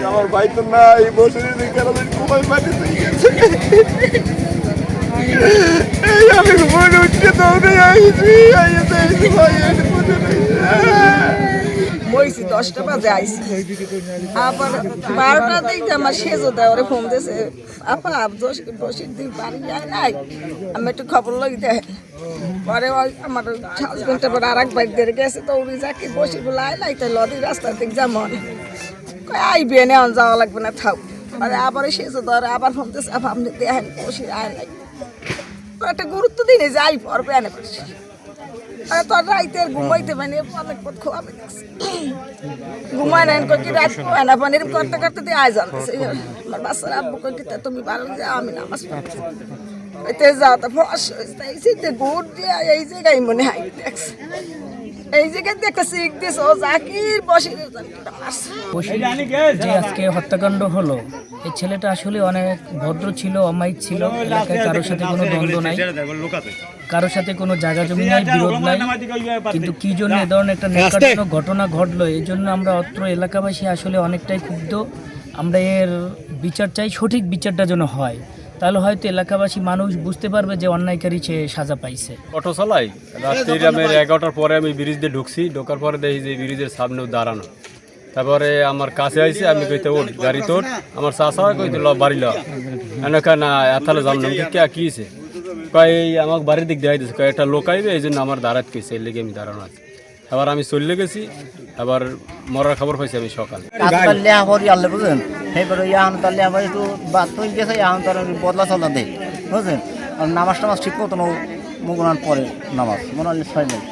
আমার ভাই তো নাই বসে কারণে কোমায় মাটিতে গেছে। এই আমি মনে হচ্ছে দৌড়ে আইছি বইছি 10টা বাজে আইছি আবার 12টা দিকে আমার সেজো দেয় ওরে ফোন দিয়েছে আপা বসির দিন বাড়ি যায় নাই আমি একটু খবর লই দেয় পরে ওই আমার হাজবেন্ডটা পরে আর এক বাইক দিয়ে গেছে তো উড়ি যাকে বসি বলে আয় নাই তাই লদির রাস্তার দিক যেমন আইবি এনে যাওয়া লাগবে না থাক পরে আবার সেজো ধরে আবার ফোন দিয়েছে আপা আপনি দেখেন বসি আয় নাই একটা গুরুত্ব দিনে যাই পরবে এনে করছি তোর রাইতে ঘুমাইতে মানে অনেক পথ খোয়াবে ঘুমায় না কি রাত খোয়ায় না মানে এরকম করতে করতে দিয়ে আয় জানতেছে আমার বাচ্চার আব্বু কি তুমি ভালো যাও আমি নামাজ পড়ছি এতে যাও তো ফস হয়েছে গুড় দিয়ে এই জায়গায় মনে হয় দেখছে এই জায়গায় একটা শিখ দিয়েছে ও জাকির বসে যে আজকে হত্যাকাণ্ড হলো এই ছেলেটা আসলে অনেক ভদ্র ছিল, অমায়িক ছিল, এলাকায় কারোর সাথে কোনো দ্বন্দ্ব নাই, কারোর সাথে কোনো জায়গা জমি নাই, বিরোধ নাই। কিন্তু কি জন্য এ ধরনের একটা নিকটতম ঘটনা ঘটলো এই জন্য আমরা অত্র এলাকাবাসী আসলে অনেকটাই ক্ষুব্ধ। আমরা এর বিচার চাই, সঠিক বিচারটা যেন হয়, তাহলে হয়তো এলাকাবাসী মানুষ বুঝতে পারবে যে অন্যায়কারী সে সাজা পাইছে। অটো চালাই রাত্রির আমি 11টার পরে আমি ব্রিজ দিয়ে ঢুকছি, ঢোকার পরে দেখি যে ব্রিজের সামনেও দাঁড়ানো। তারপরে আমার কাছে আইসি, আমি কইতে ওঠ গাড়ি তোর, আমার চাষা কইতে ল বাড়ি ল এনেকা না এতালে জানলাম কে কিছে কয় আমাকে বাড়ির দিক দেখাই দিচ্ছে, কয় একটা লোক আইবে এই জন্য আমার দাঁড়াত কইছে, এর লেগে আমি দাঁড়ানো আছি। আবার আমি চলে গেছি, আবার মরার খবর পাইছি আমি সকালে। বুঝলেন সেইবারে এখন তাহলে আবার একটু বাদ তো গেছে, এখন তার বদলা চলা দেয় বুঝলেন। আর নামাজ টামাজ ঠিক মতো মুগুনার পরে নামাজ মনে হয় ছয় নেই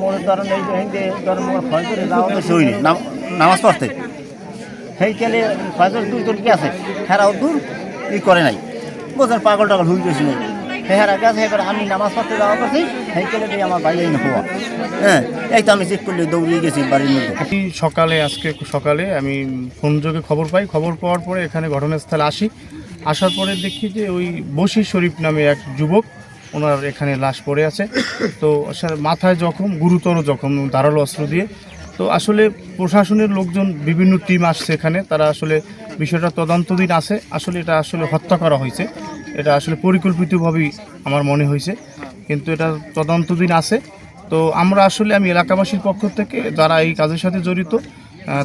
মনে ধরেন এই যে ধরেন ভয় করে যাওয়া তো সই নেই নামাজ পড়তে সেই কেলে ফয়জল দূর তোর কি আছে হেরাও দূর ই করে নাই বুঝলেন, পাগল টাগল হয়ে গেছি নেই হেরা গেছে। এবার আমি নামাজ পড়তে যাওয়া করছি সেই কেলে আমার বাইরে হওয়া হ্যাঁ এই তো আমি চেক করলে দৌড়িয়ে গেছি বাড়ির মধ্যে। আজকে সকালে আমি ফোন যোগে খবর পাই, খবর পাওয়ার পরে এখানে ঘটনাস্থলে আসি। আসার পরে দেখি যে ওই বশির শরীফ নামে এক যুবক, ওনার এখানে লাশ পড়ে আছে। তো মাথায় জখম, গুরুতর জখম ধারালো অস্ত্র দিয়ে। তো আসলে প্রশাসনের লোকজন বিভিন্ন টিম আসছে এখানে, তারা আসলে বিষয়টা তদন্তাধীন আছে। আসলে এটা আসলে হত্যা করা হয়েছে, এটা আসলে পরিকল্পিতভাবেই আমার মনে হয়েছে, কিন্তু এটা তদন্তাধীন আছে। তো আমরা আসলে আমি এলাকাবাসীর পক্ষ থেকে যারা এই কাজের সাথে জড়িত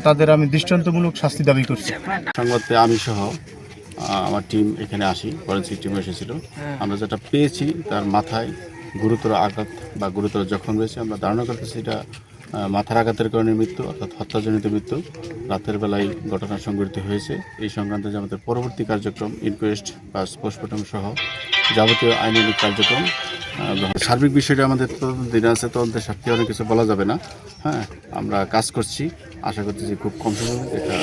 তাদের আমি দৃষ্টান্তমূলক শাস্তি দাবি করছি। সংবাদে আমি সহ আমার টিম এখানে আসি, ফরেন্সিক টিম এসেছিল। আমরা যেটা পেয়েছি তার মাথায় গুরুতর আঘাত বা গুরুতর জখম রয়েছে। আমরা ধারণা করতেছি এটা মাথার আঘাতের কারণে মৃত্যু, অর্থাৎ হত্যাজনিত মৃত্যু। রাতের বেলায় ঘটনা সংঘটিত হয়েছে। এই সংক্রান্তে যে আমাদের পরবর্তী কার্যক্রম ইনকোয়েস্ট বা পোস্টমর্টম সহ যাবতীয় আইনানুগ কার্যক্রম, সার্বিক বিষয়টা আমাদের তদন্তাধীন আছে। তদন্তের স্বার্থে অনেক কিছু বলা যাবে না। হ্যাঁ, আমরা কাজ করছি, আশা করতেছি খুব কম সময়ে এটা